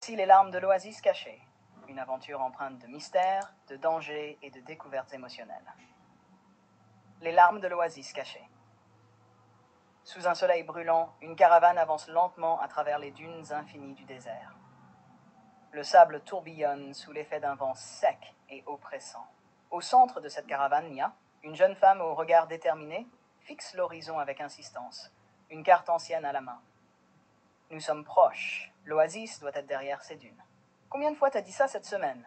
Voici les larmes de l'oasis cachée, une aventure empreinte de mystère, de danger et de découvertes émotionnelles. Les larmes de l'oasis cachée. Sous un soleil brûlant, une caravane avance lentement à travers les dunes infinies du désert. Le sable tourbillonne sous l'effet d'un vent sec et oppressant. Au centre de cette caravane, Nia, une jeune femme au regard déterminé, fixe l'horizon avec insistance, une carte ancienne à la main. Nous sommes proches, l'oasis doit être derrière ces dunes. Combien de fois t'as dit ça cette semaine?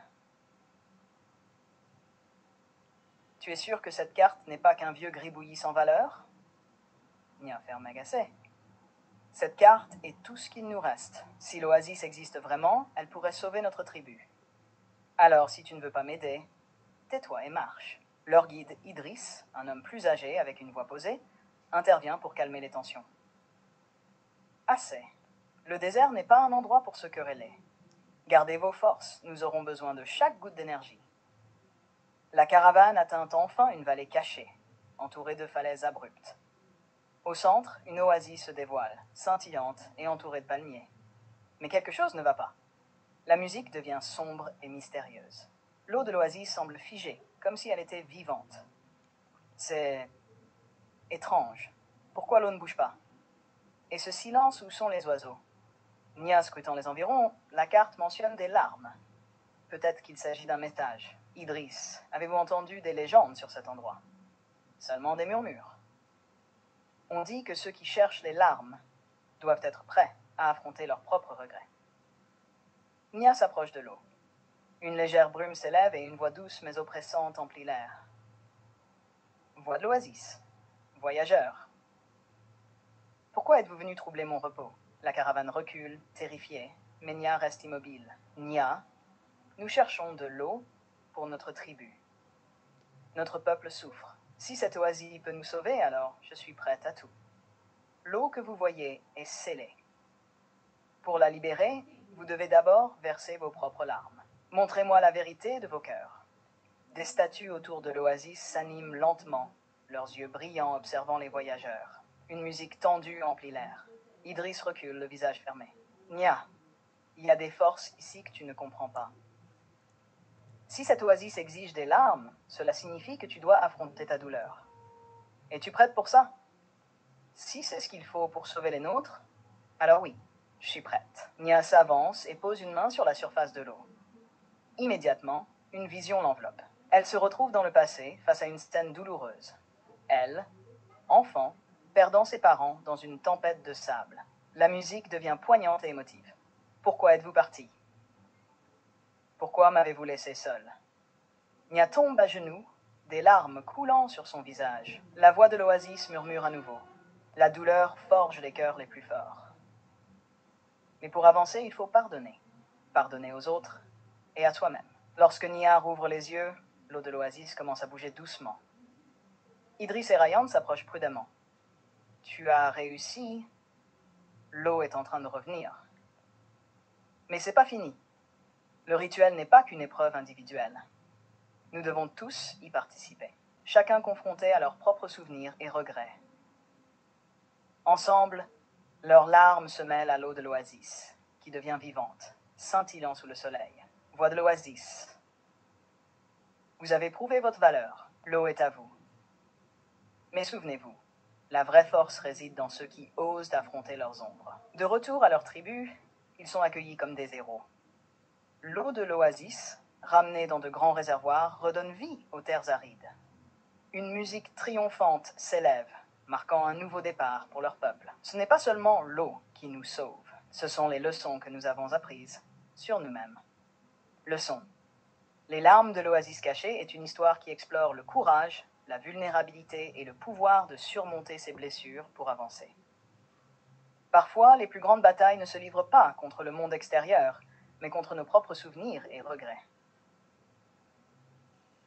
Tu es sûr que cette carte n'est pas qu'un vieux gribouillis sans valeur? Nia ferme agacée. Cette carte est tout ce qu'il nous reste. Si l'oasis existe vraiment, elle pourrait sauver notre tribu. Alors, si tu ne veux pas m'aider, tais-toi et marche. Leur guide, Idriss, un homme plus âgé avec une voix posée, intervient pour calmer les tensions. Assez. Le désert n'est pas un endroit pour se quereller. Gardez vos forces, nous aurons besoin de chaque goutte d'énergie. La caravane atteint enfin une vallée cachée, entourée de falaises abruptes. Au centre, une oasis se dévoile, scintillante et entourée de palmiers. Mais quelque chose ne va pas. La musique devient sombre et mystérieuse. L'eau de l'oasis semble figée, comme si elle était vivante. C'est étrange. Pourquoi l'eau ne bouge pas? Et ce silence, où sont les oiseaux? Nia scrutant les environs, la carte mentionne des larmes. Peut-être qu'il s'agit d'un message. Idriss, avez-vous entendu des légendes sur cet endroit? Seulement des murmures. On dit que ceux qui cherchent les larmes doivent être prêts à affronter leurs propres regrets. Nia s'approche de l'eau. Une légère brume s'élève et une voix douce mais oppressante emplit l'air. Voix de l'oasis. Voyageur. Pourquoi êtes-vous venu troubler mon repos? La caravane recule, terrifiée, mais Nia reste immobile. Nia, nous cherchons de l'eau pour notre tribu. Notre peuple souffre. Si cette oasis peut nous sauver, alors je suis prête à tout. L'eau que vous voyez est scellée. Pour la libérer, vous devez d'abord verser vos propres larmes. Montrez-moi la vérité de vos cœurs. Des statues autour de l'oasis s'animent lentement, leurs yeux brillants observant les voyageurs. Une musique tendue emplit l'air. Idriss recule, le visage fermé. Nia, il y a des forces ici que tu ne comprends pas. Si cette oasis exige des larmes, cela signifie que tu dois affronter ta douleur. Es-tu prête pour ça? Si c'est ce qu'il faut pour sauver les nôtres, alors oui, je suis prête. Nia s'avance et pose une main sur la surface de l'eau. Immédiatement, une vision l'enveloppe. Elle se retrouve dans le passé, face à une scène douloureuse. Elle, enfant, perdant ses parents dans une tempête de sable. La musique devient poignante et émotive. Pourquoi êtes-vous parti? Pourquoi m'avez-vous laissé seul? Nia tombe à genoux, des larmes coulant sur son visage. La voix de l'oasis murmure à nouveau. La douleur forge les cœurs les plus forts. Mais pour avancer, il faut pardonner. Pardonner aux autres et à soi-même. Lorsque Nia rouvre les yeux, l'eau de l'oasis commence à bouger doucement. Idriss et Ryan s'approchent prudemment. Tu as réussi. L'eau est en train de revenir. Mais c'est pas fini. Le rituel n'est pas qu'une épreuve individuelle. Nous devons tous y participer, chacun confronté à leurs propres souvenirs et regrets. Ensemble, leurs larmes se mêlent à l'eau de l'oasis, qui devient vivante, scintillant sous le soleil. Voix de l'oasis. Vous avez prouvé votre valeur, l'eau est à vous. Mais souvenez-vous, la vraie force réside dans ceux qui osent affronter leurs ombres. De retour à leur tribu, ils sont accueillis comme des héros. L'eau de l'oasis, ramenée dans de grands réservoirs, redonne vie aux terres arides. Une musique triomphante s'élève, marquant un nouveau départ pour leur peuple. Ce n'est pas seulement l'eau qui nous sauve, ce sont les leçons que nous avons apprises sur nous-mêmes. Leçons. Les larmes de l'oasis cachée est une histoire qui explore le courage, la vulnérabilité et le pouvoir de surmonter ses blessures pour avancer. Parfois, les plus grandes batailles ne se livrent pas contre le monde extérieur, mais contre nos propres souvenirs et regrets.